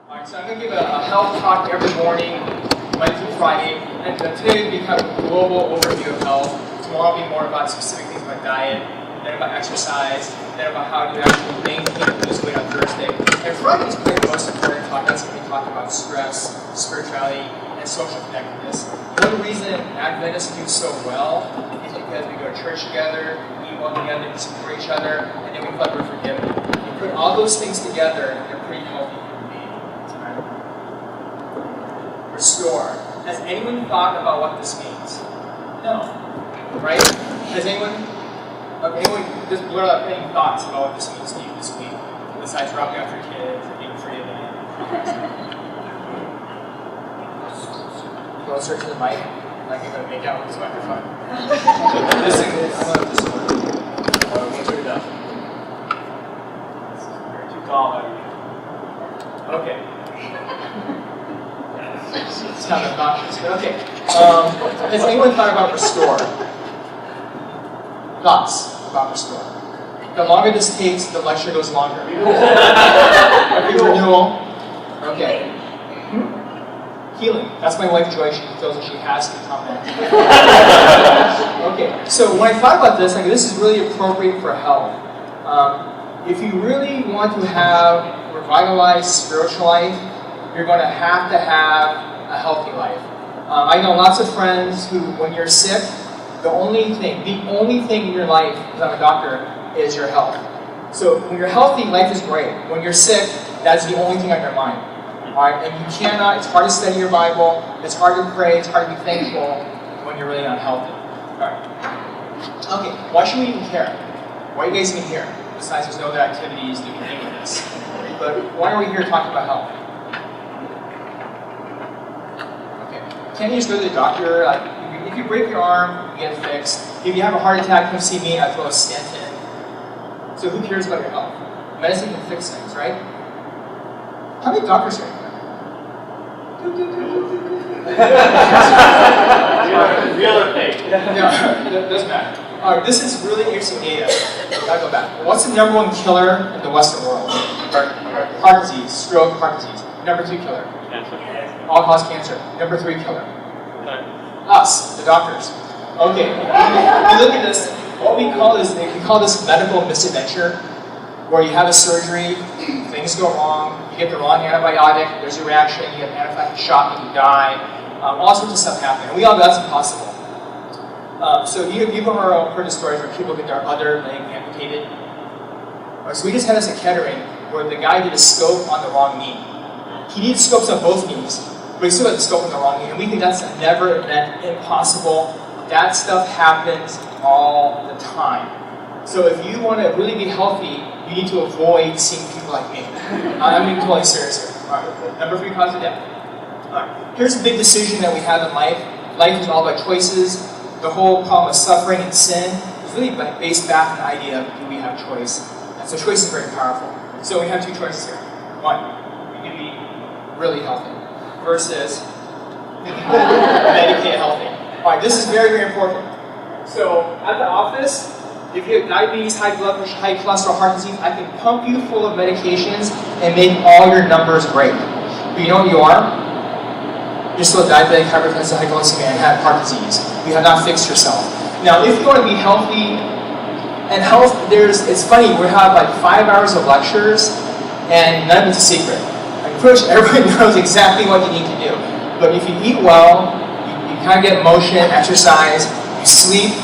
Alright, so I'm going to give a health talk every morning, Monday through Friday, and today will be kind of a global overview of health. Tomorrow will be more about specific things about diet, then about exercise, then about how to actually maintain and lose weight on Thursday. And Friday is probably the most important talk. That's going to be talking about stress, spirituality, and social connectedness. One reason Adventists do so well is because we go to church together, we eat well together, we support each other, and then we feel like we're forgiven. You put all those things together, and they're pretty healthy. Restore. Has anyone thought about what this means? No. Right? Has anyone just blurt out any thoughts about what this means to you this week? Besides dropping off your kids and being free of them. Closer to the mic, like you're going to make out with this microphone. This thing is, I'm going to this one. Oh, we'll turn it up. You're too tall, okay. It's kind of obnoxious, but okay. Has anyone thought about restore? Thoughts about restore? The longer this takes, the lecture goes longer. Renewal. Okay. Healing. That's my wife Joy. She feels that she has to comment. Okay. So when I thought about this, like this is really appropriate for health. If you really want to have a revitalized spiritual life, you're going to have a healthy life. I know lots of friends who, when you're sick, the only thing in your life, because I'm a doctor, is your health. So when you're healthy, life is great. When you're sick, that's the only thing on your mind. Alright? And you cannot, it's hard to study your Bible, it's hard to pray, it's hard to be thankful when you're really unhealthy. Alright. Okay, why should we even care? Why are you guys even here? Besides there's no other activities that we can do with this. But why are we here talking about health? Can't you just go to the doctor? Like, if you break your arm, you get it fixed. If you have a heart attack, come see me, I throw a stent in. So who cares about your health? Medicine can fix things, right? How many doctors are here? Real or fake? No, it doesn't matter. Alright, this is really interesting data. Gotta go back. What's the number one killer in the Western world? Heart disease, stroke, heart disease. Number 2 killer. Cancer. All-cause cancer. Number 3 killer. Us, the doctors. Okay, we look at this, what we call this medical misadventure, where you have a surgery, things go wrong, you get the wrong antibiotic, there's a reaction, you get an anaphylactic shock and you die, all sorts of stuff happen, and we all know that's impossible. So you've heard the stories where people get their other leg amputated. So we just had this at Kettering, where the guy did a scope on the wrong knee. He needed scopes on both knees, but he still had the scope on the wrong knee, and we think that's never meant impossible. That stuff happens all the time. So if you want to really be healthy, you need to avoid seeing people like me. I'm being totally serious here. All right. Number 3 cause of death. All right. Here's a big decision that we have in life. Life is all about choices. The whole problem of suffering and sin is really based back on the idea of do we have choice. And so choice is very powerful. So we have 2 choices here. 1, you can be really healthy versus medicated healthy. Alright, this is very, very important. So at the office, if you have diabetes, high blood pressure, high cholesterol, heart disease, I can pump you full of medications and make all your numbers great. But you know what you are? You're still diabetic, hypertensive, hypoglycemia, and have heart disease. You have not fixed yourself. Now, if you want to be healthy, and health, it's funny, we have like 5 hours of lectures, and none of it's a secret. Pretty much everybody knows exactly what you need to do. But if you eat well, you kind of get motion, exercise, you sleep,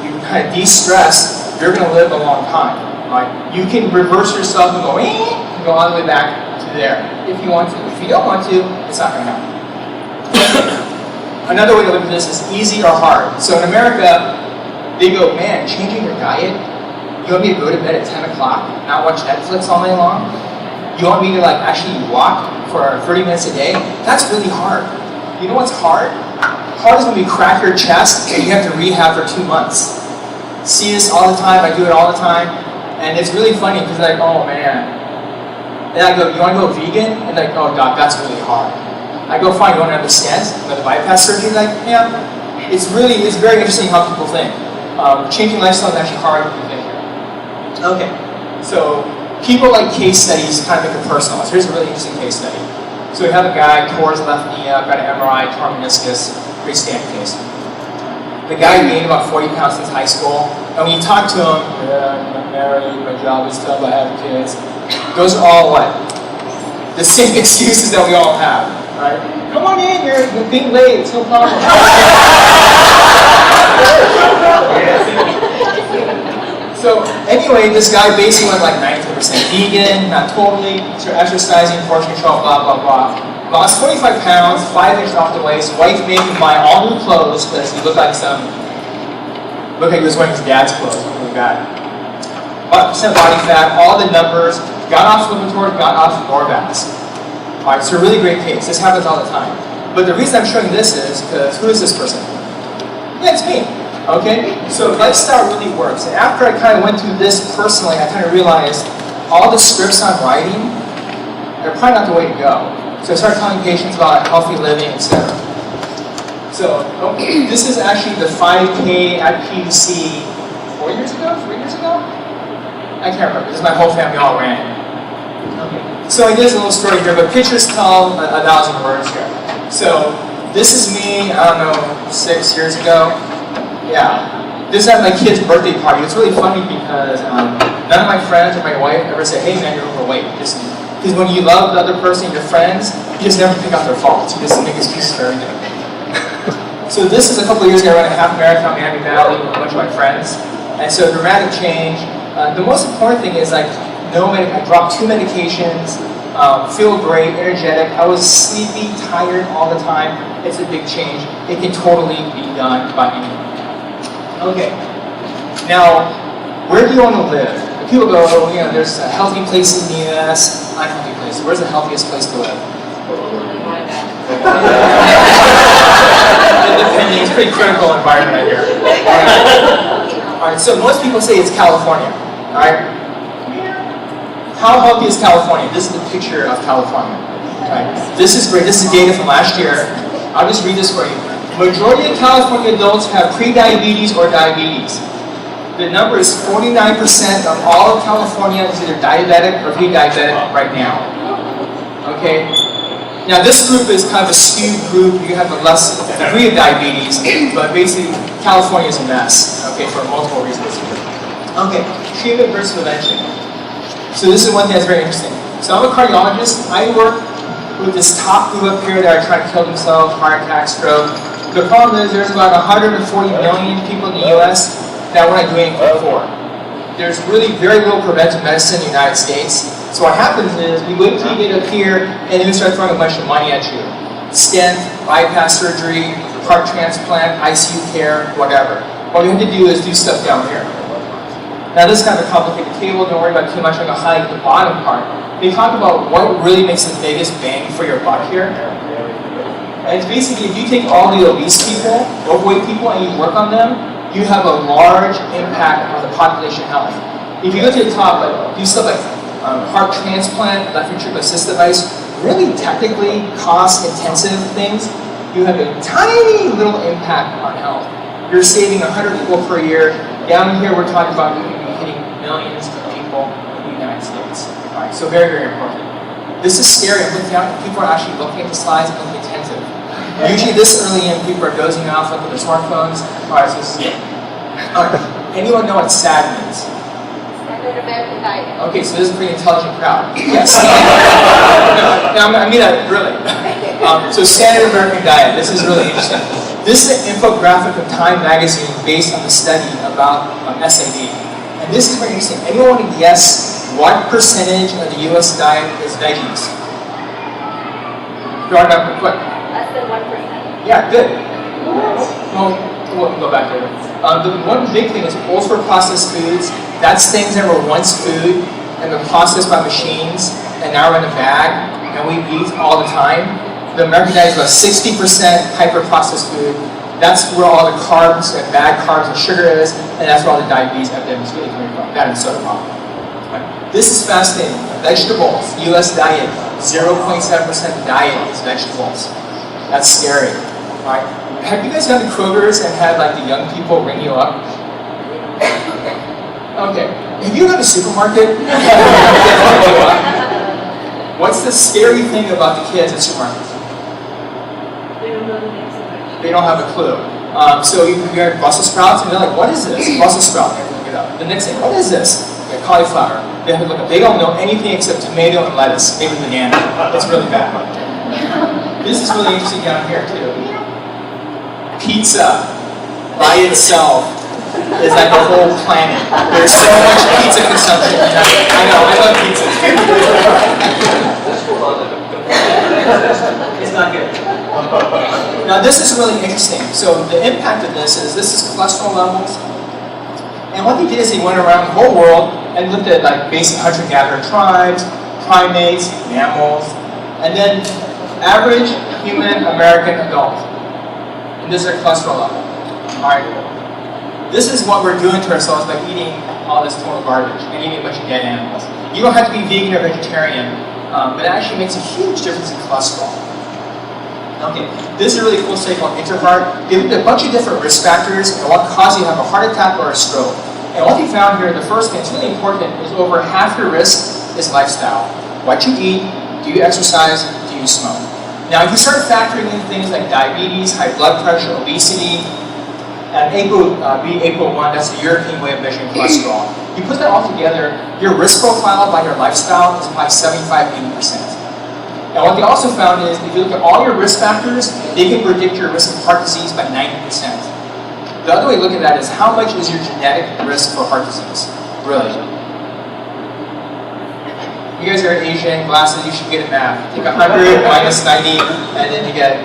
you kind of de-stress, you're going to live a long time. Right? You can reverse yourself and go all the way back to there if you want to. If you don't want to, it's not going to happen. Another way to look at this is easy or hard. So in America, they go, man, changing your diet, you want me to go to bed at 10 o'clock, not watch Netflix all night long? You want me to like actually walk for 30 minutes a day? That's really hard. You know what's hard? Hard is when you crack your chest and you have to rehab for 2 months. See this all the time, I do it all the time, and it's really funny because like, oh man. And I go, you want to go vegan? And like, oh doc, that's really hard. I go, fine, you want to understand? But the bypass surgery, like, yeah. It's very interesting how people think. Changing lifestyle is actually hard when you get here. Okay, so people like case studies kind of make it personal. So here's a really interesting case study. So we have a guy, tore his left knee up, got an MRI, torn meniscus, pretty standard case. The guy gained about 40 pounds since high school, and when you talk to him, I'm married, my job is tough, I have kids. Those are all what? The same excuses that we all have, right? Come on in, you're being late, it's no problem. So anyway, this guy basically went like 90% vegan, not totally, exercising, portion control, blah, blah, blah. Lost 45 pounds, 5 inches off the waist. Wife made him buy all new clothes because he looked like he was wearing his dad's clothes. Really bad. 5% body fat, all the numbers, got off Lipitor, got off Norvax. Alright, so a really great case. This happens all the time. But the reason I'm showing this is because who is this person? Yeah, it's me. Okay? So lifestyle really works. And after I kind of went through this personally, I kind of realized all the scripts I'm writing are probably not the way to go. So I started telling patients about healthy living, etc. So this is actually the 5K at PUC 4 years ago? 3 years ago? I can't remember. This is my whole family all ran it. Okay. So I did a little story here, but pictures tell 1,000 words here. So this is me, I don't know, 6 years ago. Yeah. This is at my kid's birthday party. It's really funny because none of my friends or my wife ever say, hey man, you're overweight. Because when you love the other person, your friends, you just never pick out their faults. You just make excuses for everything. So this is a couple of years ago, I ran a half marathon in Miami Valley with a bunch of my friends. And so dramatic change. The most important thing is I dropped 2 medications, feel great, energetic. I was sleepy, tired all the time. It's a big change. It can totally be done by anyone. Okay. Now, where do you want to live? People go, there's healthy places in the U.S., unhealthy places. Where's the healthiest place to live? Independent, it's a pretty critical environment right here. All right, so most people say it's California. All right. How healthy is California? This is the picture of California. Right. This is great. This is data from last year. I'll just read this for you. Majority of California adults have pre-diabetes or diabetes. The number is 49% of all of California is either diabetic or pre-diabetic right now. Okay? Now this group is kind of a skewed group. You have a less degree of diabetes, but basically California is a mess, okay, for multiple reasons. Okay, treatment versus prevention. So this is one thing that's very interesting. So I'm a cardiologist. I work with this top group up here that are trying to kill themselves, heart attack, stroke. The problem is there's about 140 million people in the US that we're not doing anything for. There's really very little preventive medicine in the United States. So what happens is we wait till you get up here and then we start throwing a bunch of money at you. Stent, bypass surgery, heart transplant, ICU care, whatever. What we have to do is do stuff down here. Now this is kind of a complicated table, don't worry about too much, I'm going to highlight the bottom part. They talk about what really makes the biggest bang for your buck here. And it's basically, if you take all the obese people, overweight people, and you work on them, you have a large impact on the population health. If you go to the top, do stuff like heart transplant, left ventricular assist device, really technically cost-intensive things, you have a tiny little impact on health. You're saving 100 people per year. Down here, we're talking about you can be hitting millions of people in the United States. All right, so very, very important. This is scary. I'm looking out, people are actually looking at the slides and looking attentive. Usually this early in, people are dozing off, looking at their smartphones. All right, so this is it. All right, anyone know what SAD means? Standard American Diet. Okay, so this is a pretty intelligent crowd. Yes. No, I mean that really. So Standard American Diet, this is really interesting. This is an infographic of Time magazine based on the study about SAD. And this is very interesting. Anyone want to guess what percentage of the US diet is veggies? Throw it up quick. Less than 1%. Yeah, good. Well, we'll go back there. The one big thing is ultra-processed foods. That's things that were once food and been processed by machines and now are in a bag and we eat all the time. The American diet is about 60% hyper-processed food. That's where all the carbs and bad carbs and sugar is, and that's where all the diabetes epidemic is really coming from. That and soda pop. Right. This is fascinating. Vegetables, U.S. diet, 0.7% diet is vegetables. That's scary. Right? Have you guys gone to Kroger's and had like the young people ring you up? Okay. If you go to the supermarket, what's the scary thing about the kids at supermarkets? They don't know the next election. They don't have a clue. So you hear Brussels sprouts, and they're like, what is this? Brussels sprout. They have to look it up. The next thing, what is this? Like cauliflower. They have to look up. They don't know anything except tomato and lettuce, maybe banana. It's really bad. This is really interesting down here, too. Pizza by itself is like a whole planet. There's so much pizza consumption. I know, I love pizza. It's not good. Now this is really interesting. So the impact of this is cholesterol levels. And what they did is they went around the whole world and looked at like basic hunter-gatherer tribes, primates, mammals, and then average human American adult. And this is their cholesterol level. Alright. This is what we're doing to ourselves by eating all this total garbage and eating a bunch of dead animals. You don't have to be vegan or vegetarian, but it actually makes a huge difference in cholesterol. Okay, this is a really cool study called InterHeart. They looked at a bunch of different risk factors and what causes you to have a heart attack or a stroke. And what they found here, the first thing that's really important, is over half your risk is lifestyle. What you eat, do you exercise, do you smoke? Now, if you start factoring in things like diabetes, high blood pressure, obesity, and ApoB, that's the European way of measuring cholesterol. You put that all together, your risk profile by your lifestyle is about 75–80%. And what they also found is, if you look at all your risk factors, they can predict your risk of heart disease by 90%. The other way to look at that is, how much is your genetic risk for heart disease? Really? You guys are Asian, glasses, you should get a math. Take 100 minus 90, and then you get,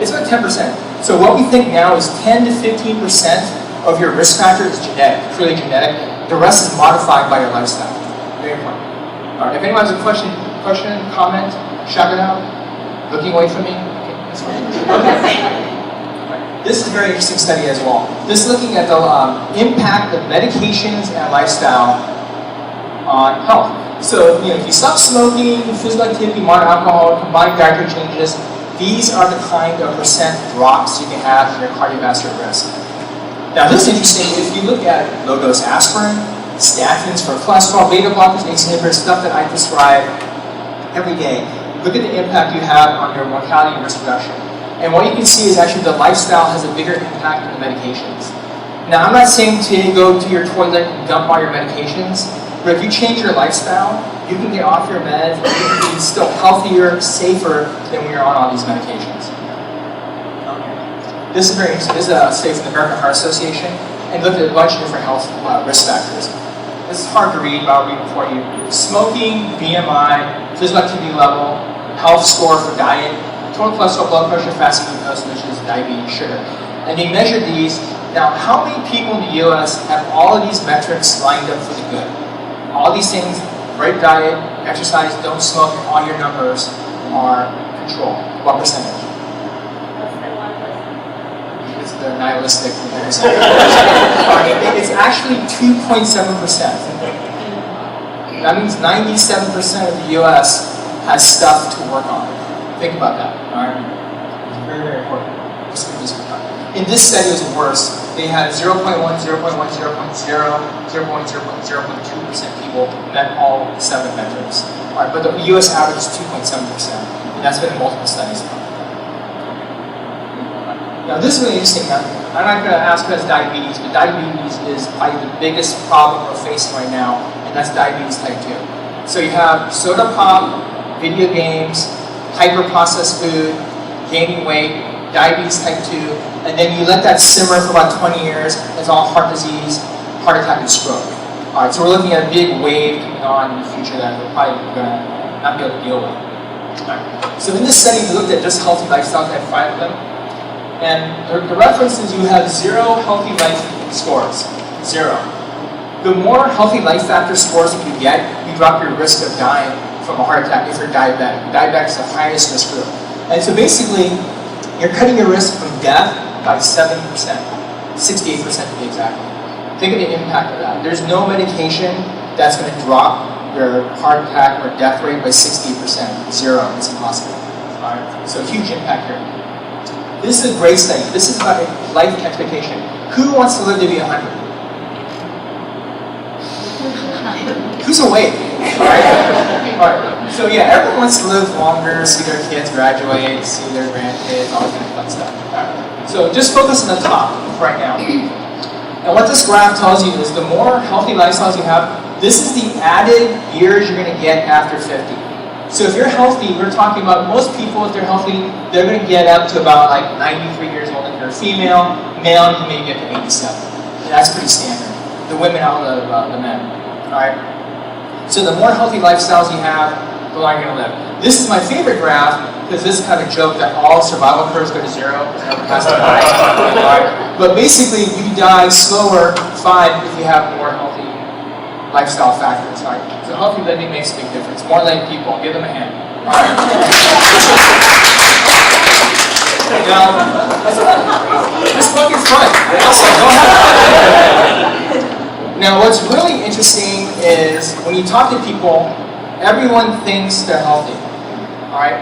it's about 10%. So what we think now is 10 to 15% of your risk factor is genetic, purely genetic. The rest is modified by your lifestyle. Very important. All right, if anyone has a question, comment, shout it out. Looking away from me? Okay, that's fine. Okay. This is a very interesting study as well. This is looking at the impact of medications and lifestyle on health. So, if you stop smoking, physical activity, moderate alcohol, combined dietary changes, these are the kind of percent drops you can have in your cardiovascular risk. Now, this is interesting. If you look at low-dose aspirin, statins for cholesterol, beta blockers, ACE inhibitors, stuff that I prescribe every day, look at the impact you have on your mortality and risk reduction. And what you can see is actually the lifestyle has a bigger impact than the medications. Now, I'm not saying to go to your toilet and dump all your medications, but if you change your lifestyle, you can get off your meds and you can be still healthier, safer than when you're on all these medications. Okay. This is very interesting. This is a study from the American Heart Association, and looked at a bunch of different health risk factors. This is hard to read, but I'll read it for you. Smoking, BMI, physical activity level, health score for diet, total cholesterol, blood pressure, fasting glucose, which is diabetes, sugar. And they measured these. Now, how many people in the US have all of these metrics lined up for the good? All these things, great diet, exercise, don't smoke, and all your numbers are controlled. What percentage? Less than 1%. It's the nihilistic percentage. It's actually 2.7%. That means 97% of the US has stuff to work on. Think about that. All right? It's very, very important. In this study, it was worse. They had 0.1, 0.1, 0.0, 0.2% people met all 7 metrics. All right, but the US average is 2.7%, and that's been in multiple studies. Now, this is really interesting. I'm not going to ask about diabetes, but diabetes is probably the biggest problem we're facing right now, and that's diabetes type 2. So you have soda pop, video games, hyper-processed food, gaining weight, diabetes type 2, and then you let that simmer for about 20 years, it's all heart disease, heart attack, and stroke. All right, so we're looking at a big wave coming on in the future that we're probably going to not be able to deal with. All right. So in this study, we looked at just healthy lifestyles, I had 5 of them, and the reference is you have 0 healthy life scores, 0. The more healthy life factor scores that you get, you drop your risk of dying from a heart attack if you're diabetic. Diabetic is the highest risk group. And so basically, you're cutting your risk from death by 70%, 68% to be exact. Think of the impact of that. There's no medication that's going to drop your heart attack or death rate by 68%. 0, it's impossible. All right? So huge impact here. This is a great study. This is about life expectation. Who wants to live to be 100? Who's awake? Alright. So yeah, everyone wants to live longer, see their kids graduate, see their grandkids, all that kind of fun stuff. Alright. So just focus on the top right now. And what this graph tells you is the more healthy lifestyles you have, this is the added years you're going to get after 50. So if you're healthy, we're talking about most people, if they're healthy, they're going to get up to about like 93 years old if you're female. Male, you may get to 87. And that's pretty standard. The women outlive the men. Alright? So the more healthy lifestyles you have, the longer you're going to live. This is my favorite graph, because this is kind of a joke that all survival curves go to 0, because everyone has to die. Right? But basically, you die slower, 5, if you have more healthy lifestyle factors. Right? So healthy living makes a big difference. More like people. Give them a hand. All right. Now, this book is fun. Also, go have fun. Now, what's really interesting is when you talk to people, everyone thinks they're healthy. All right.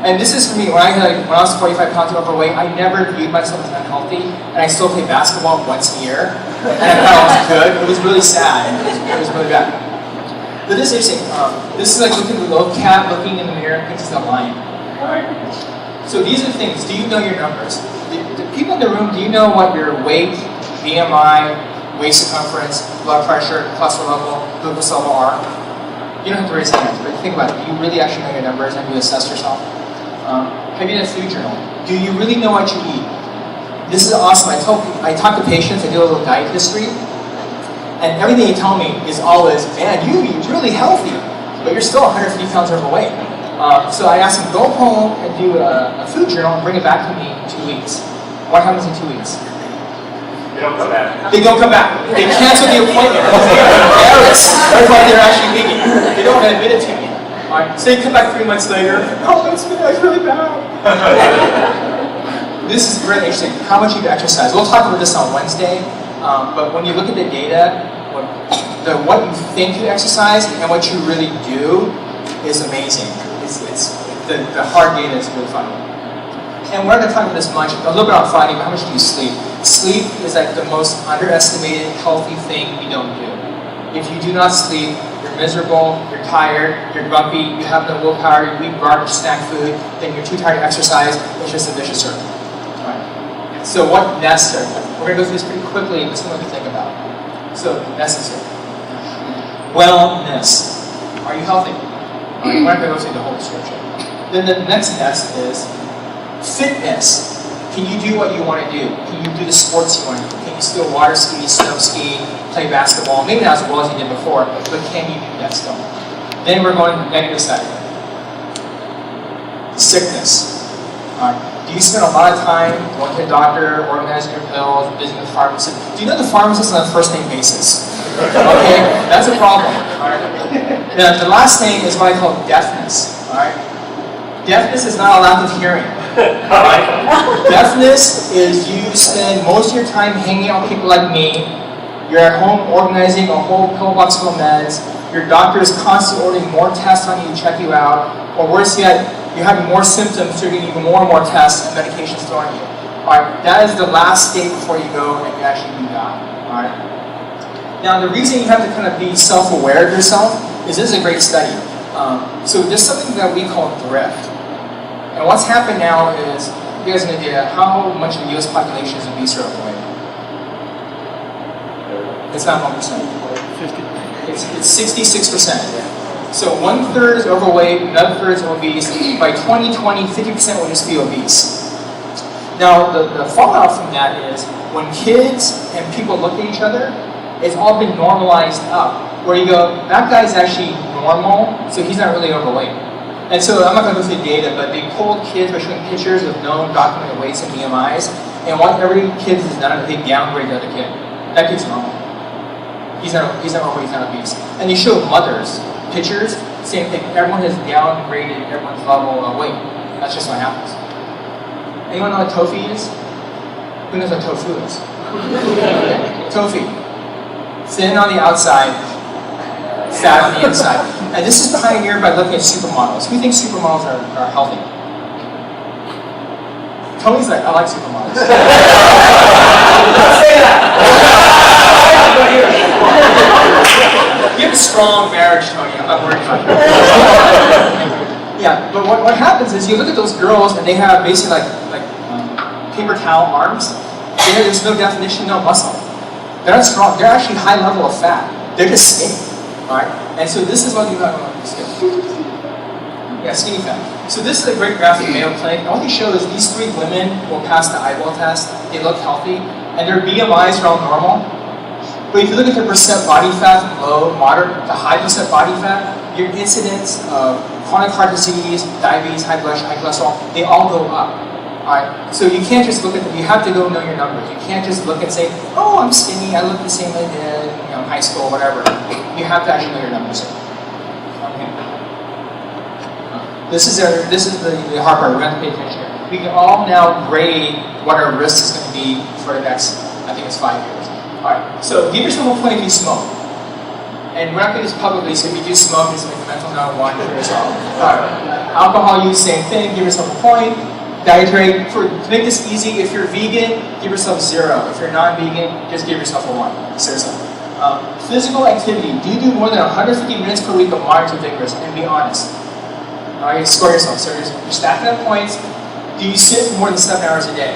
And this is for me, when I was 45 pounds overweight, I never viewed myself as unhealthy, and I still play basketball once a year, and I thought I was good. It was really sad, it was really bad. But this is interesting. This is like looking at a little cat looking in the mirror and thinks it's a lion. Alright? So these are the things. Do you know your numbers? The people in the room, do you know what your weight, BMI, waist circumference, blood pressure, cholesterol level, glucose level are? You don't have to raise hands, but think about it. Do you really actually know your numbers? Have you assessed yourself? Have you done a food journal? Do you really know what you eat? This is awesome. I talk to patients, I do a little diet history, and everything they tell me is always, man, you eat really healthy, but you're still 150 pounds overweight. So I ask them, go home and do a food journal and bring it back to me in 2 weeks. What happens in 2 weeks? They don't come back. They don't come back. They cancel the appointment because they're embarrassed of what they're actually eating. They don't want to admit it to me. Right. So you come back 3 months later, oh, it's really bad. This is really interesting, how much you've exercised. We'll talk about this on Wednesday, but when you look at the data, what you think you exercise and what you really do is amazing. The hard data is really fun. And we're not going to talk about this much, a little bit on Friday, but how much do you sleep? Sleep is like the most underestimated healthy thing we don't do. If you do not sleep, you're miserable, you're tired, you're grumpy, you have no willpower, you eat garbage snack food, then you're too tired to exercise, it's just a vicious circle. Right. So what necessary? We're going to go through this pretty quickly, but something to think about. So, necessary. Wellness. Are you healthy? We're not going to go through the whole description. Then the next nest is fitness. Can you do what you want to do? Can you do the sports you want to do? Can you still water ski, snow ski, play basketball? Maybe not as well as you did before, but can you do that still? Then we're going to the negative side. Sickness. Do you spend a lot of time going to the doctor, organizing your pills, visiting the pharmacist? Do you know the pharmacist on a first name basis? Okay, that's a problem. All right. Now, the last thing is what I call deafness. All right. Deafness is not a lack of hearing. Right? Deafness is you spend most of your time hanging out with people like me. You're at home organizing a whole pillbox full of meds. Your doctor is constantly ordering more tests on you to check you out. Or worse yet, you're having more symptoms, so you're getting even more and more tests and medications thrown at you. Alright, that is the last stage before you go and you actually do die. Alright? Now, the reason you have to kind of be self-aware of yourself is this is a great study. So there's something that we call thrift. And what's happened now is, you guys have an idea, how much of the US population is obese or overweight? It's not 1%. 50. It's 66%. So 1/3 is overweight, another third is obese. By 2020, 50% will just be obese. Now, the fallout from that is, when kids and people look at each other, it's all been normalized up. Where you go, that guy's actually normal, so he's not really overweight. And so, I'm not going to go through the data, but they polled kids by showing pictures of known documented weights and BMIs, and what every kid has done is they downgrade the other kid. That kid's normal. He's not overweight, he's not obese. And they show mothers pictures, same thing. Everyone has downgraded everyone's level of weight. That's just what happens. Anyone know what tofu is? Who knows what tofu is? Tofu. Thin on the outside, fat on the inside. And this is pioneered by looking at supermodels. Who thinks supermodels are healthy? Tony's like, I like supermodels. Don't say that! You have a strong marriage, Tony. I'm not worried about it. Yeah, but what happens is you look at those girls and they have basically like paper towel arms. There's no definition, no muscle. They're not strong. They're actually high level of fat. They're just skinny, right? And so this is what you got on skinny. Yeah, skinny fat. So this is a great graphic Mayo Clinic. All they show is these 3 women will pass the eyeball test. They look healthy, and their BMIs are all normal. But if you look at their percent body fat from low, moderate to high percent body fat, your incidence of chronic heart disease, diabetes, high blood sugar, high cholesterol, they all go up. Alright? So you can't just look at them, you have to go know your numbers. You can't just look and say, oh, I'm skinny, I look the same as I did in high school, whatever. You have to actually know your numbers. Okay. This is the hard part, we have to pay attention here. We can all now grade what our risk is going to be for the next, I think it's 5 years. Alright, so give yourself a point if you smoke. And we're not going to do this publicly, so if you do smoke, just make a mental note, one for yourself. Alright, alcohol use, same thing, give yourself a point. Dietary, to make this easy, if you're vegan, give yourself 0. If you're non-vegan, just give yourself a 1. Seriously. Physical activity, do you do more than 150 minutes per week of moderate to vigorous? And be honest. Alright, score yourself. So you're stacking up points. Do you sit for more than 7 hours a day?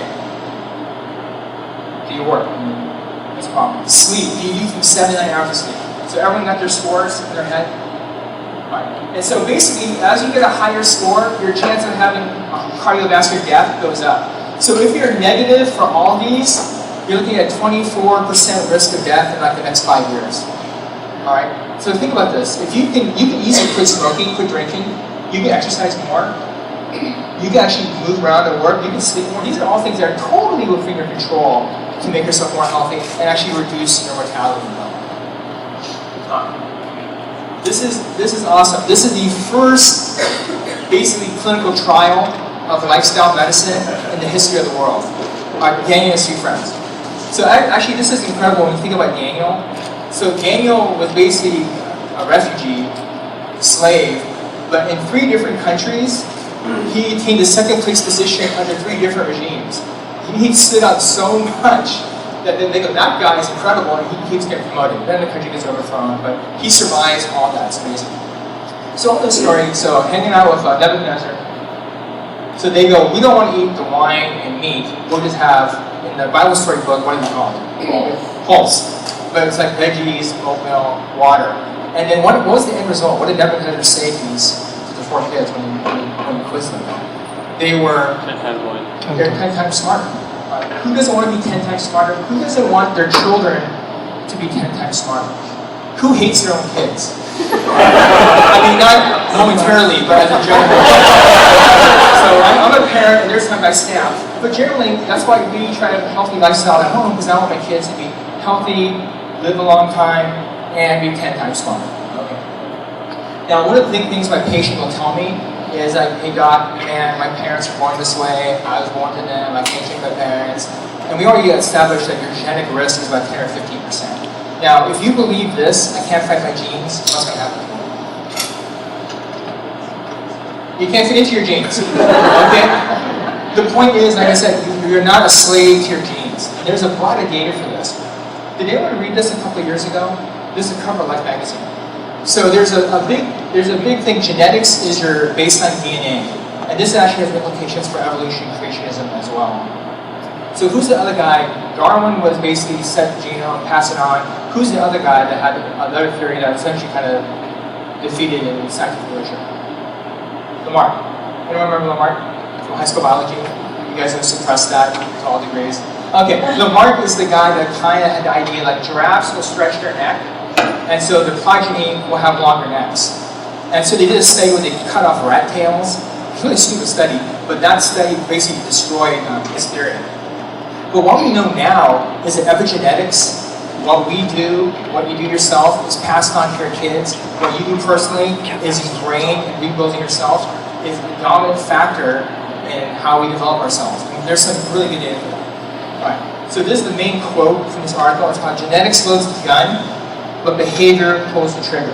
Do you work? That's a problem. Sleep, do you do from 7 to 9 hours of sleep? So everyone got their scores in their head? Right. And so basically, as you get a higher score, your chance of having cardiovascular death goes up. So if you're negative for all these, you're looking at 24% risk of death in like the next 5 years. All right. So think about this. If you can easily quit smoking, quit drinking. You can exercise more. You can actually move around at work. You can sleep more. These are all things that are totally within your control to make yourself more healthy and actually reduce your mortality level. This is awesome. This is the first, basically, clinical trial of lifestyle medicine in the history of the world. Daniel and his 2 friends. So actually, this is incredible when you think about Daniel. So Daniel was basically a refugee, slave, but in 3 different countries, he attained the 2nd place position under 3 different regimes. He stood out so much that they go, that guy is incredible, and he keeps getting promoted. Then the country gets overthrown, but he survives all that. It's amazing. So all this story, so hanging out with Nebuchadnezzar. So they go, we don't want to eat the wine and meat. We'll just have, in the Bible story book, what do you call it? Pulse. But it's like veggies, oatmeal, water. And then what was the end result? What did Nebuchadnezzar say to the 4 kids when he quizzed them? They were 10 times smarter. Who doesn't want to be 10 times smarter? Who doesn't want their children to be 10 times smarter? Who hates their own kids? I mean, not momentarily, but as a general. So I'm a parent, and there's time I staff. But generally, that's why we try to have a healthy lifestyle at home, because I want my kids to be healthy, live a long time, and be 10 times smarter. Okay. Now, one of the big things my patient will tell me is like, hey doc, man, my parents were born this way, I was born to them, I can't change my parents. And we already established that your genetic risk is about 10 or 15%. Now, if you believe this, I can't fight my genes, what's going to happen? You can't fit into your genes, okay? The point is, like I said, you're not a slave to your genes. There's a lot of data for this. Did anyone read this a couple of years ago? This is a cover of Life magazine. So there's a big thing. Genetics is your baseline DNA, and this actually has implications for evolution, creationism as well. So who's the other guy? Darwin was basically set the genome, pass it on. Who's the other guy that had another theory that essentially kind of defeated in scientific literature? Lamarck. Anyone remember Lamarck from high school biology? You guys have suppressed that to all degrees. Okay, Lamarck is the guy that kind of had the idea like giraffes will stretch their neck, and so the progeny will have longer necks. And so they did a study where they cut off rat tails. Really stupid study, but that study basically destroyed his theory. But what we know now is that epigenetics, what we do, what you do yourself, is passed on to your kids. What you do personally is ingrained in rebuilding yourself, is the dominant factor in how we develop ourselves. I mean, there's some really good data for that. All right. So this is the main quote from this article. It's called "Genetics loads the gun, but behavior pulls the trigger."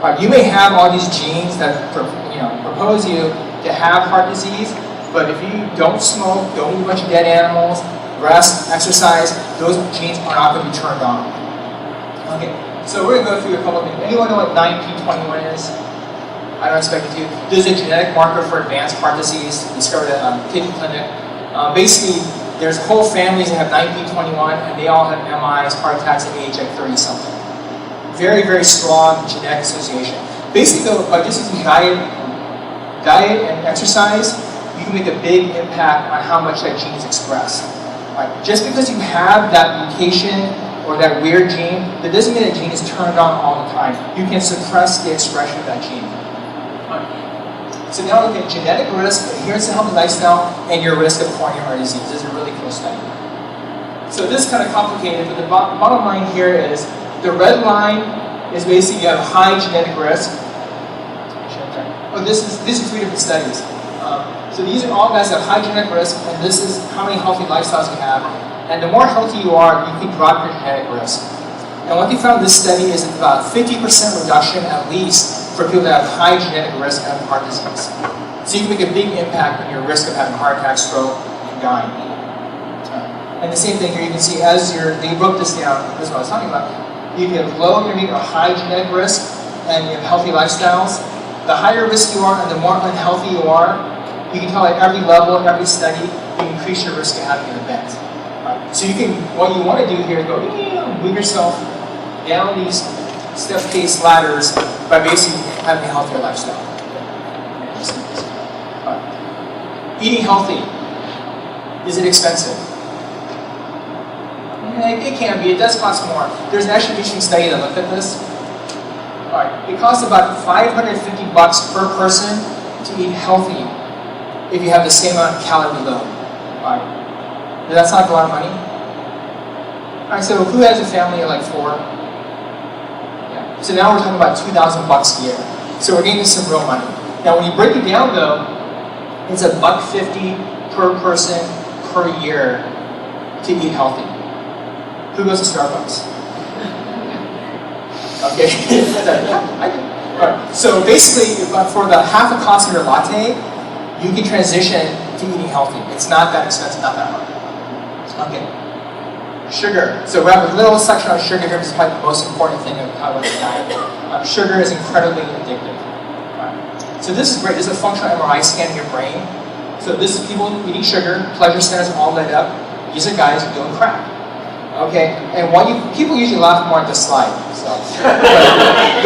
All right. You may have all these genes that propose you to have heart disease, but if you don't smoke, don't eat a bunch of dead animals, rest, exercise, those genes are not going to be turned on. Okay. So we're going to go through a couple of things. Anyone know what 9p21 is? I don't expect you to. This is a genetic marker for advanced heart disease discovered at kidney clinic. Basically, there's whole families that have 9p21 and they all have MIs, heart attacks at age like 30 something. Very, very strong genetic association. Basically, though, by just using diet and exercise, you can make a big impact on how much that gene is expressed. Right? Just because you have that mutation or that weird gene, that doesn't mean that gene is turned on all the time. You can suppress the expression of that gene. So now look at genetic risk, adherence to healthy lifestyle, and your risk of coronary heart disease. This is a really cool study. So this is kind of complicated, but the bottom line here is the red line is basically you have high genetic risk. Oh, these are 3 different studies. So these are all guys that have high genetic risk, and this is how many healthy lifestyles you have. And the more healthy you are, you can drop your genetic risk. And what they found in this study is about 50% reduction at least for people that have high genetic risk of heart disease. So you can make a big impact on your risk of having heart attack, stroke, and dying. And the same thing here, you can see as they broke this down, this is what I was talking about. If you have low, intermediate, or high genetic risk, and you have healthy lifestyles, the higher risk you are and the more unhealthy you are, you can tell at every level, every study, you increase your risk of having an event. So you can, what you want to do here is go, move yourself down these step-case ladders by basically having a healthier lifestyle. Eating healthy, is it expensive? It can be, it does cost more. There's an actually interesting study that looked at this. It costs about $550 per person to eat healthy if you have the same amount of calorie load. That's not a lot of money. So who has a family of like 4? Yeah. So now we're talking about $2,000 a year. So we're getting some real money. Now when you break it down though, it's $1.50 per person per year to eat healthy. Who goes to Starbucks? Okay. Alright. So basically, for the half the cost of your latte, you can transition to eating healthy. It's not that expensive, not that hard. Okay. Sugar. So we have a little section on sugar here, which is probably the most important thing of how to diet. Sugar is incredibly addictive. So this is great. This is a functional MRI scan of your brain. So this is people eating sugar, pleasure centers all lit up. These are guys who are doing crack. Okay, and people usually laugh more at this slide. So.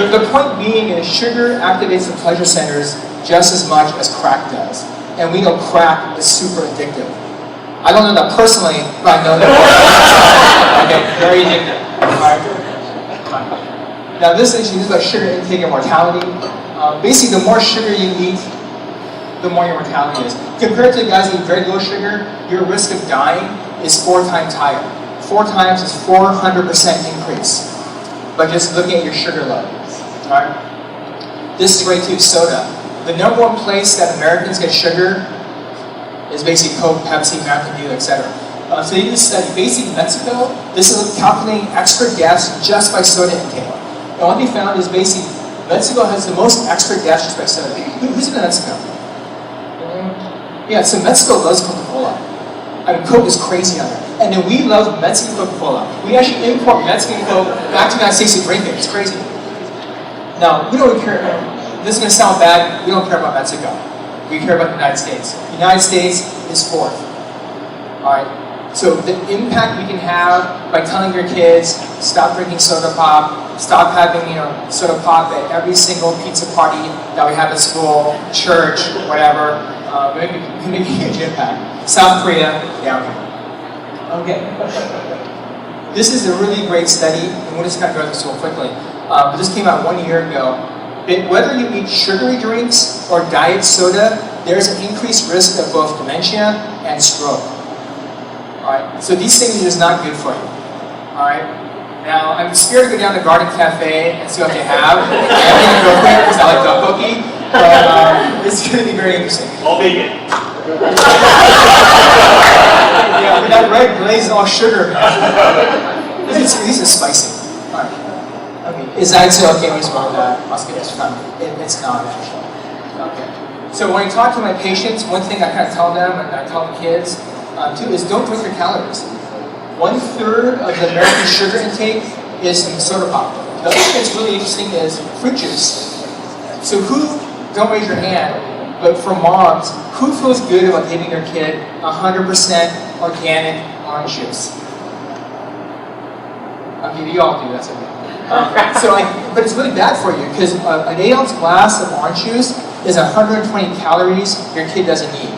the point being is sugar activates the pleasure centers just as much as crack does. And we know crack is super addictive. I don't know that personally, but I know that. Okay, very addictive. Right. Now this is about sugar intake and mortality. Basically, the more sugar you eat, the more your mortality is. Compared to the guys who eat very low sugar, your risk of dying is 4 times higher. 4 times is 400% increase by just looking at your sugar load. All right? This is great too, soda. The #1 place that Americans get sugar is basically Coke, Pepsi, Mountain Dew, etc. So they did this study. Basically, Mexico, this is calculating extra deaths just by soda intake. And what they found is basically Mexico has the most extra deaths just by soda. Who's in Mexico? Yeah, so Mexico loves Coca-Cola. I mean, Coke is crazy on there. And then we love Mexican Coca-Cola. We actually import Mexican Coke back to the United States to drink it. It's crazy. Now, we don't really care. This is going to sound bad. We don't care about Mexico. We care about the United States. The United States is 4th. All right. So the impact we can have by telling your kids, stop drinking soda pop, stop having soda pop at every single pizza party that we have at school, church, whatever. We can make a huge impact. South Korea, yeah, okay. This is a really great study, and we'll just kind of go through this real quickly. This came out 1 year ago. Whether you eat sugary drinks or diet soda, there's an increased risk of both dementia and stroke. Alright, so these things are just not good for you. Alright, now I'm scared to go down to Garden Cafe and see what they have. I'm going to go there because I like the cookie, but it's going to be very interesting. All vegan. Yeah, with that red glaze all sugar, man. These are spicy. Alright. Okay. Is that okay? We smoke that. Let's get this done. It's not actually. Okay. So when I talk to my patients, one thing I kind of tell them, and I tell the kids too, is don't drink your calories. 1/3 of the American sugar intake is from soda pop. the other thing that's really interesting is fruit juice. So don't raise your hand, but for moms, who feels good about giving their kid 100% organic orange juice? Okay, you all do, that's okay. But it's really bad for you because an 8-ounce glass of orange juice is 120 calories your kid doesn't need.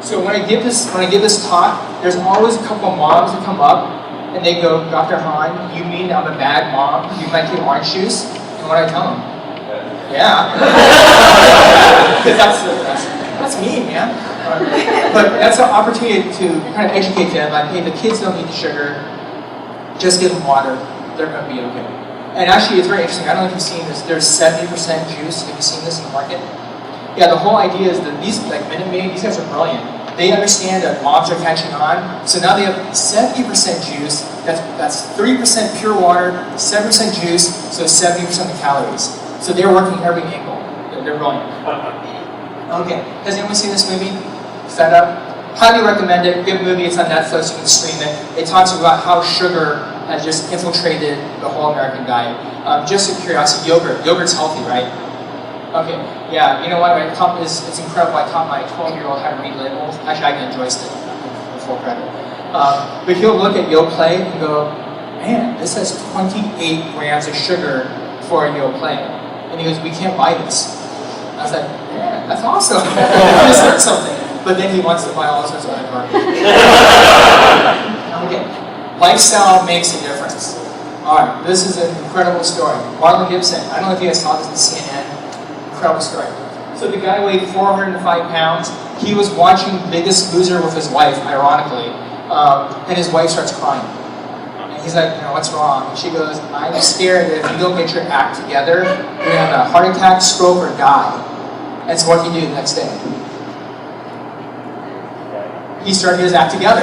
So when I give this talk, there's always a couple of moms who come up and they go, Dr. Hahn, you mean I'm a bad mom? You might give orange juice? And what do I tell them? Yeah. Because that's me, man. But that's an opportunity to kind of educate them, like, hey, the kids don't need the sugar. Just give them water. They're going to be okay. And actually, it's very interesting. I don't know if you've seen this. There's 70% juice. Have you seen this in the market? Yeah, the whole idea is that these, like Minute Maid, these guys are brilliant. They understand that moms are catching on. So now they have 70% juice. That's 30% pure water, 7% juice, so 70% of the calories. So they're working every angle. They're brilliant. Okay, has anyone seen this movie? Fed Up? Highly recommend it. Good movie. It's on Netflix. You can stream it. It talks about how sugar has just infiltrated the whole American diet. Just a curiosity, yogurt. Yogurt's healthy, right? Okay, yeah. You know what? It's incredible. I taught my 12-year-old how to read labels. Actually, I can enjoy it. Full credit. But he'll look at Yoplait and go, man, this has 28 grams of sugar for a Yoplait. And he goes, we can't buy this. I was like, man, that's awesome. I just learned something. But then he wants to buy all sorts of other garbage. Okay, lifestyle makes a difference. All right, this is an incredible story. Marlon Gibson, I don't know if you guys saw this on CNN. Incredible story. So the guy weighed 405 pounds. He was watching Biggest Loser with his wife, ironically, and his wife starts crying. And he's like, what's wrong? And she goes, I'm scared that if you don't get your act together, you're going to have a heart attack, stroke, or die. And so what do you do the next day? He started his act together.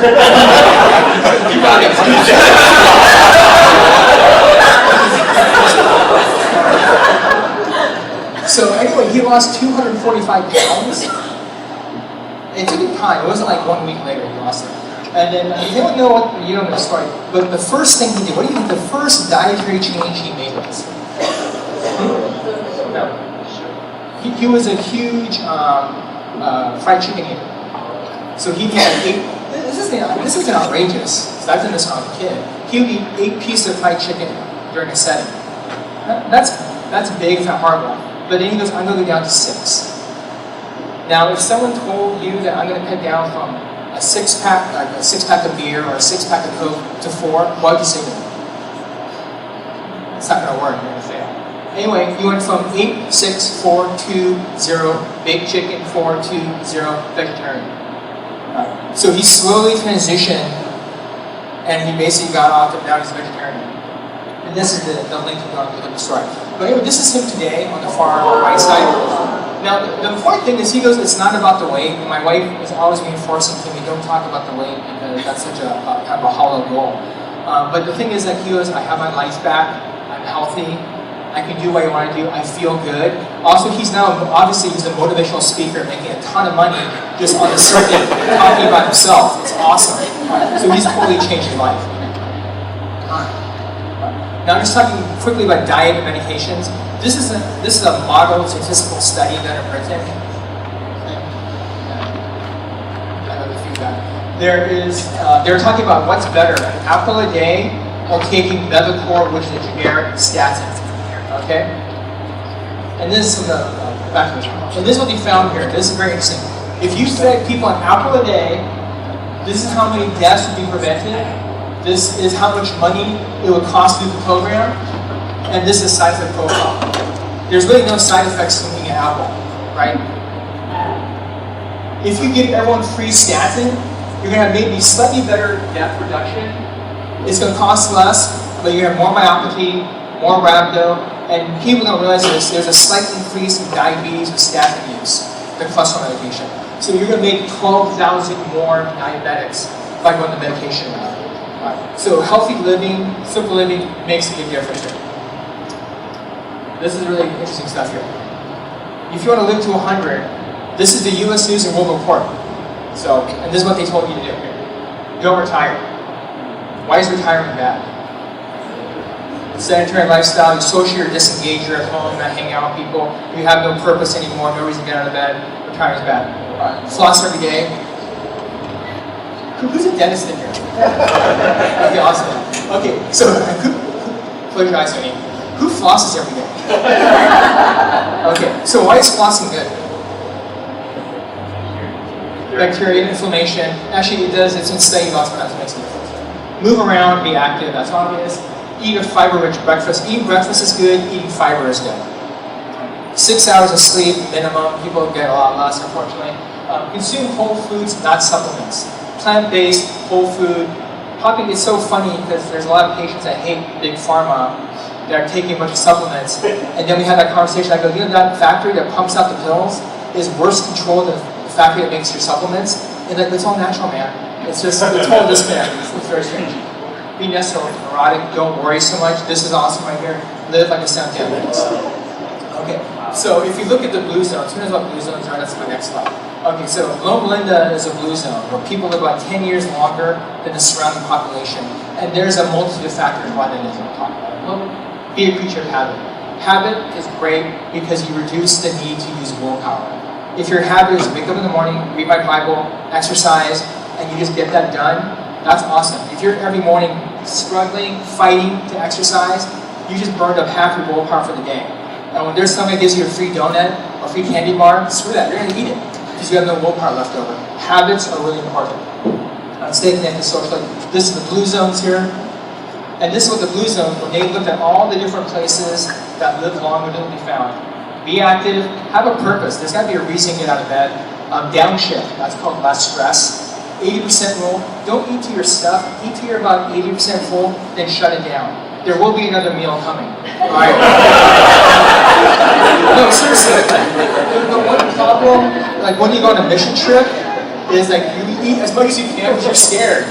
So anyway, he lost 245 pounds. It took him time. It wasn't like 1 week later he lost it. And then you don't know the story. But the first thing he did, what do you think the first dietary change he made was? No. He was a huge fried chicken eater. So he had this isn't outrageous. I've done this when I was a kid. He would eat 8 pieces of fried chicken during a setting. That's big, it's not horrible. But then he goes, I'm going to go down to 6. Now, if someone told you that I'm going to cut down from a 6-pack of beer or a 6-pack of Coke to 4, what would you say to them? It's not going to work. You're going to fail. Anyway, he went from 8, 6, 4, 2, 0, baked chicken, 4, 2, 0, vegetarian. So he slowly transitioned, and he basically got off, and now he's a vegetarian. And this is the link to the story. But anyway, this is him today on the far right side. Now, the important thing is he goes, it's not about the weight. And my wife is always reinforcing to me, don't talk about the weight because that's such a kind of a hollow goal. But the thing is that he goes, I have my life back, I'm healthy, I can do what I want to do, I feel good. Also, he's a motivational speaker making a ton of money just on the circuit talking about himself. It's awesome. So he's totally changed his life. Now I'm just talking quickly about diet and medications. This is a model statistical study done in Britain. They're talking about what's better, an apple a day or taking Mevacor, which is a generic statin. Okay? And this is from the back of the chart. And this is what they found here. This is very interesting. If you fed people an apple a day, this is how many deaths would be prevented. This is how much money it would cost through the program. And this is side effect profile. There's really no side effects from eating an apple, right? If you give everyone free statin, you're going to have maybe slightly better death reduction. It's going to cost less, but you're going to have more myopathy, more rhabdo, and people don't realize this. There's a slight increase in diabetes with statin use, the cholesterol medication. So you're going to make 12,000 more diabetics by going the medication route. So healthy living, simple living makes a big difference here. This is really interesting stuff here. If you want to live to 100, this is the U.S. News and World Report. So, and this is what they told you to do here. Don't retire. Why is retiring bad? sedentary lifestyle, you socially or disengage, you're at home, not hanging out with people, you have no purpose anymore, no reason to get out of bed, retiring is bad. Floss every day. Who's a dentist in here? Okay, awesome. Okay, so close your eyes, honey. Who flosses every day? Okay, so why is flossing good? Bacteria, inflammation. Actually, it does. It's in study lots, but that makes a difference. Move around, be active. That's obvious. Eat a fiber-rich breakfast. Eating breakfast is good. Eating fiber is good. 6 hours of sleep minimum. People get a lot less, unfortunately. Consume whole foods, not supplements. Plant-based, whole food. It's so funny because there's a lot of patients that hate big pharma that are taking a bunch of supplements, and then we had that conversation. I go, you know, that factory that pumps out the pills is worse controlled than the factory that makes your supplements. And like, it's all natural, man. It's just the total disconnect. It's very strange. Be neurotic. Don't worry so much. This is awesome right here. Live like a 7 minutes. Okay, so if you look at the blue zones, who knows what blue zones are? That's my next slide. Okay, so Loma Linda is a blue zone where people live about 10 years longer than the surrounding population. And there's a multitude of factors why that is. We'll talk about it. Well, be a creature of habit. Habit is great because you reduce the need to use willpower. If your habit is wake up in the morning, read my Bible, exercise, and you just get that done, that's awesome. If you're every morning struggling, fighting to exercise, you just burned up half your willpower for the day. And when there's somebody that gives you a free donut or free candy bar, screw that, you're going to eat it because you have no willpower left over. Habits are really important. Stay connected socially. This is the blue zones here. And this is what the blue zone, when they looked at all the different places that live longer than we found. Be active, have a purpose. There's got to be a reason to get out of bed. Downshift, that's called less stress. 80% rule, don't eat till you're stuffed. Eat till you're about 80% full, then shut it down. There will be another meal coming. All right? No, seriously. The one problem, like when you go on a mission trip, is like you eat as much as you can because you're scared.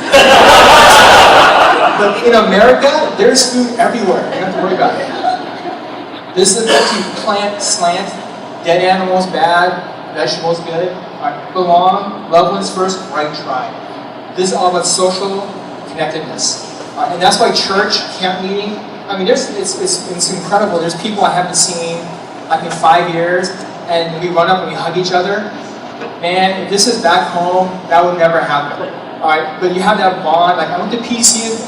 But in America, there's food everywhere. You don't have to worry about it. This is the plant slant. Dead animals bad, vegetables good. Right. Belong, love ones first, right tribe. This is all about social connectedness. And that's why church, camp meeting, I mean, it's incredible. There's people I haven't seen like in 5 years, and we run up and we hug each other. Man, if this is back home, that would never happen. All right, but you have that bond. Like I went to PC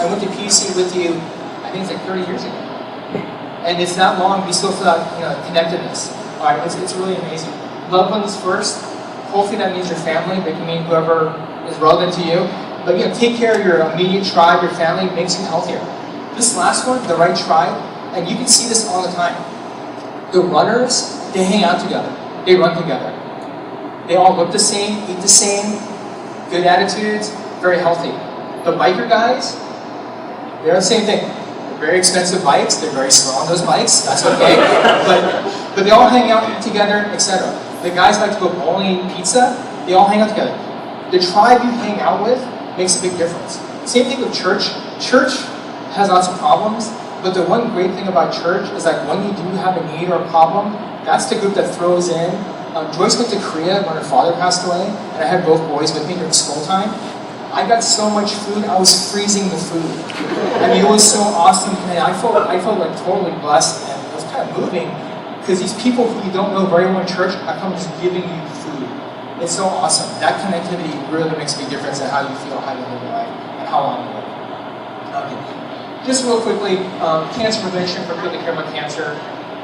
with you, I think it's like 30 years ago. And it's not long, we still feel that connectedness. All right, it's really amazing. Loved ones first. Hopefully that means your family, but it can mean whoever is relevant to you. But take care of your immediate tribe, your family, makes you healthier. This last one, the right tribe, and you can see this all the time. The runners, they hang out together. They run together. They all look the same, eat the same, good attitudes, very healthy. The biker guys, they're the same thing. They're very expensive bikes, they're very slow on those bikes, that's okay. But they all hang out, eat together, etc. The guys like to go bowling, pizza, they all hang out together. The tribe you hang out with makes a big difference. Same thing with church. Church has lots of problems, but the one great thing about church is that when you do have a need or a problem, that's the group that throws in. Joyce went to Korea when her father passed away, and I had both boys with me during school time. I got so much food, I was freezing the food. I mean, it was so awesome, and I felt like totally blessed, and it was kind of moving, because these people who you don't know very well in church are coming just giving you food. It's so awesome. That connectivity really makes a big difference in how you feel, how you live your life, and how long you live. Okay. Just real quickly, cancer prevention for people that care about cancer.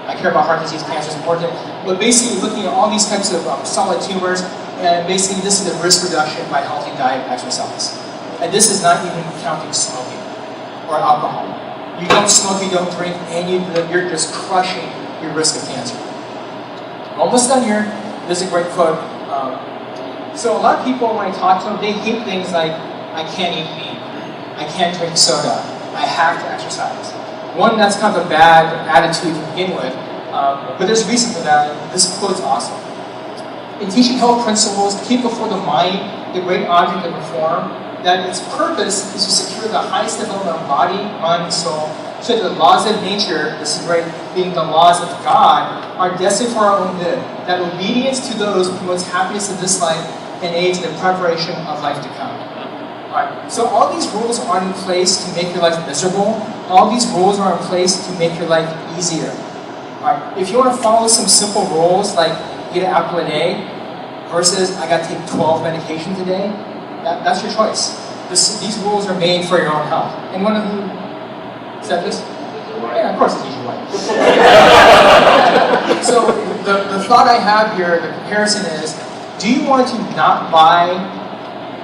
I care about heart disease, cancer is important. But basically looking at all these types of solid tumors, and basically this is the risk reduction by healthy diet and exercise. And this is not even counting smoking or alcohol. You don't smoke, you don't drink, and you're just crushing your risk of cancer. Almost done here. This is a great quote. So a lot of people, when I talk to them, they hate things like, I can't eat meat, I can't drink soda, I have to exercise. One, that's kind of a bad attitude to begin with, but there's a reason for that, and this quote's awesome. In teaching health principles, keep before the mind the great object of reform, that its purpose is to secure the highest development of body, mind, and soul, so that the laws of nature, this is great, being the laws of God, are destined for our own good, that obedience to those promotes happiness in this life and aids in the preparation of life to come. Alright, so all these rules aren't in place to make your life miserable. All these rules are in place to make your life easier. Alright, if you want to follow some simple rules like eat an apple a day versus I got to take 12 medications a day, that's your choice. These rules are made for your own health. Anyone who said this? Yeah, of course it's easy way. So the thought I have here, the comparison is, do you want to not buy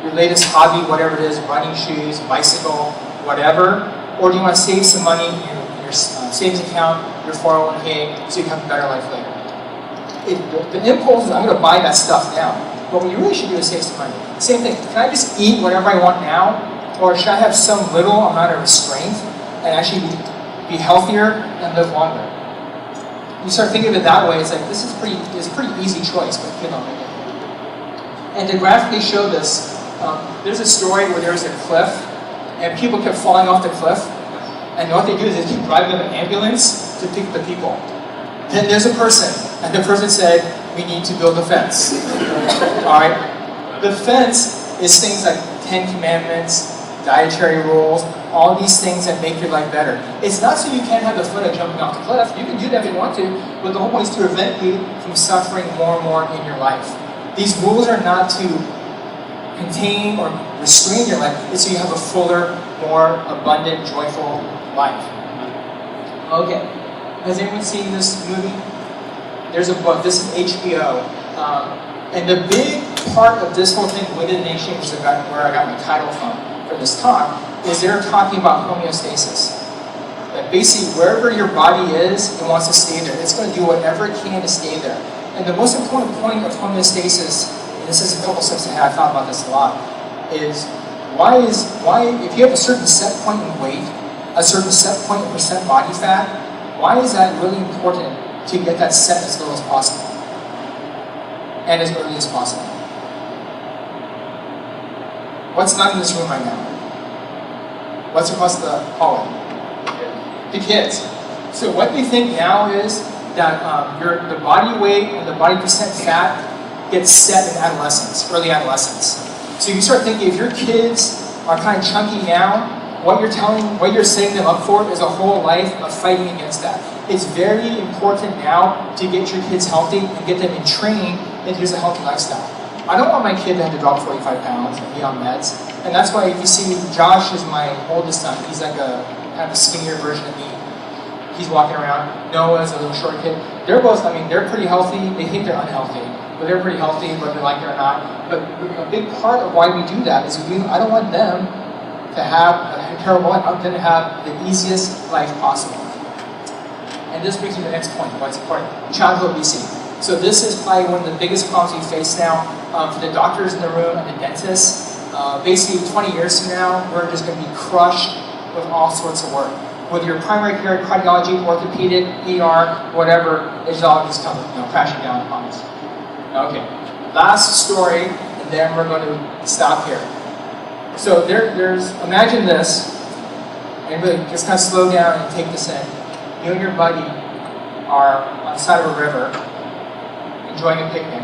your latest hobby, whatever it is, running shoes, bicycle, whatever, or do you want to save some money in your savings account, your 401k, so you have a better life later? The impulse is, I'm going to buy that stuff now. But what you really should do is save some money. Same thing, can I just eat whatever I want now, or should I have some little amount of restraint and actually be healthier and live longer? You start thinking of it that way, it's like, this is a pretty easy choice, but you know. And to graphically show this, there's a story where there's a cliff, and people kept falling off the cliff, and what they do is they keep driving an ambulance to pick the people. Then there's a person, and the person said, we need to build a fence. Alright? The fence is things like 10 commandments, dietary rules, all these things that make your life better. It's not so you can't have the fun of jumping off the cliff. You can do that if you want to, but the whole point is to prevent you from suffering more and more in your life. These rules are not to contain or restrain your life, it's so you have a fuller, more abundant, joyful life. Okay. Has anyone seen this movie? There's a book. This is HBO. And the big part of this whole thing, Within the Nation, which is where I got my title from for this talk, is they're talking about homeostasis. That basically, wherever your body is, it wants to stay there. It's going to do whatever it can to stay there. And the most important point of homeostasis, and this is a couple steps ahead, I thought about this a lot, is why if you have a certain set point in weight, a certain set point in percent body fat, why is that really important to get that set as low as possible? And as early as possible? What's not in this room right now? What's across the hallway? The kids. So what they think now is that the body weight and the body percent fat gets set in adolescence, early adolescence. So you start thinking if your kids are kind of chunky now, what you're setting them up for is a whole life of fighting against that. It's very important now to get your kids healthy and get them in training and here's a healthy lifestyle. I don't want my kid to have to drop 45 pounds and be on meds. And that's why if you see Josh is my oldest son. He's like a kind of a skinnier version of me. He's walking around. Noah's a little short kid. They're both, they're pretty healthy. They think they're unhealthy. But they're pretty healthy, whether they like it or not. But a big part of why we do that is I don't want them to have a terrible life. I want them to have the easiest life possible. And this brings me to the next point. What's important? Childhood obesity. So this is probably one of the biggest problems we face now for the doctors in the room and the dentists. Basically, 20 years from now, we're just going to be crushed with all sorts of work. Whether you're primary care, cardiology, orthopedic, ER, whatever, it's all just coming, crashing down upon us. Okay, last story, and then we're going to stop here. So imagine this, and really just kind of slow down and take this in. You and your buddy are on the side of a river, enjoying a picnic,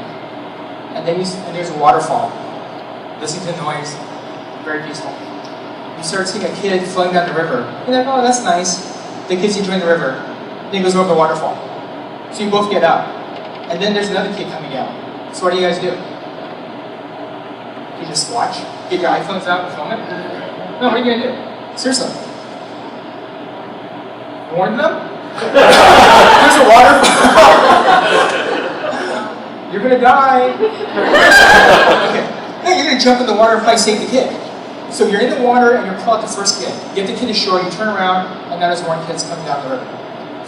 and there's a waterfall. Listening to the noise, very peaceful. You start seeing a kid floating down the river. You're like, oh, that's nice. The kid's enjoying the river. Then he goes over the waterfall. So you both get up. And then there's another kid coming down. So what do you guys do? You just watch? Get your iPhones out and film it? No, what are you going to do? Seriously. Warn them? There's a waterfall. You're going to die. Okay. No, you're going to jump in the water and probably save the kid. So you're in the water and you're pulling out the first kid. You get the kid to shore, you turn around, and now there's more kids coming down the river.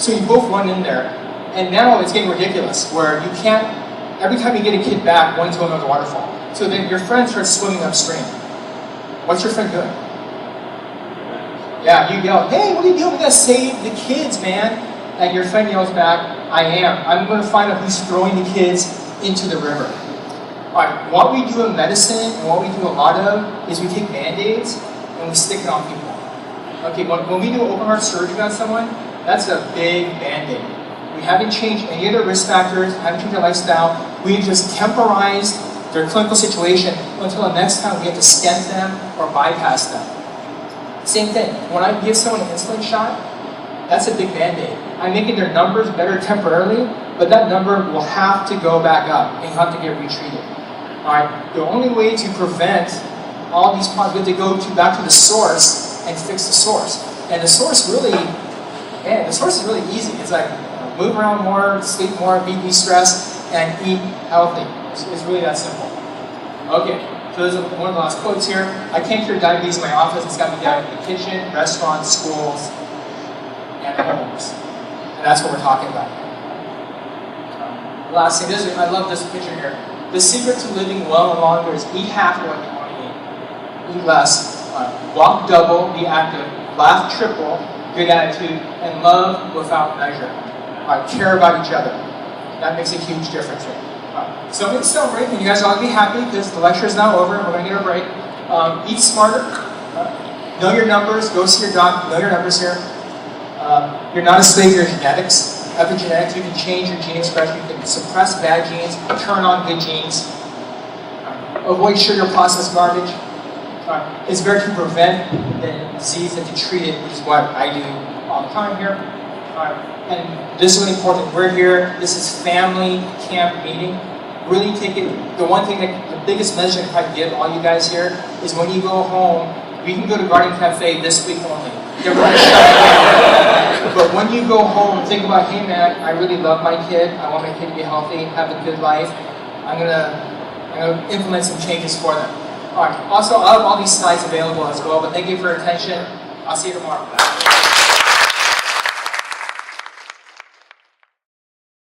So you both run in there. And now it's getting ridiculous, where you can't, every time you get a kid back, one's going over the waterfall. So then your friend starts swimming upstream. What's your friend doing? Yeah, you yell, hey, what are you doing? We gotta save the kids, man. And your friend yells back, I am. I'm going to find out who's throwing the kids into the river. Alright, what we do in medicine and what we do a lot of is we take Band-Aids and we stick it on people. Okay, when we do open heart surgery on someone, that's a big Band-Aid. We haven't changed any of their risk factors, haven't changed their lifestyle. We've just temporized their clinical situation until the next time we have to stent them or bypass them. Same thing, when I give someone an insulin shot, that's a big band-aid. I'm making their numbers better temporarily, but that number will have to go back up and you have to get retreated. Alright, the only way to prevent all these problems, we have to go back to the source and fix the source. And the source really, man, the source is really easy. It's like, move around more, sleep more, be de-stressed, and eat healthy. It's really that simple. Okay, so this is one of the last quotes here. I can't cure diabetes in my office. It's got to be done in the kitchen, restaurants, schools, and homes. And that's what we're talking about. Last thing, I love this picture here. The secret to living well and longer is eat half of what you want to eat. Eat less. Walk double, be active. Laugh triple, good attitude. And love without measure. Care about each other. That makes a huge difference here. So I'm going to celebrate, and you guys all be happy because the lecture is now over and we're going to get a break. Eat smarter. Know your numbers. Go see your doc. Know your numbers here. You're not a slave to your genetics. Epigenetics, you can change your gene expression. You can suppress bad genes, turn on good genes. Avoid sugar processed garbage. It's better to prevent than disease than to treat it, which is what I do all the time here. And this is really important. We're here. This is family camp meeting. Really take it. The one thing that the biggest message I can probably give all you guys here is when you go home, we can go to Garden Cafe this week only. But when you go home, think about, hey man, I really love my kid. I want my kid to be healthy, have a good life. I'm gonna implement some changes for them. All right. Also, I'll have all these slides available as well. But thank you for your attention. I'll see you tomorrow.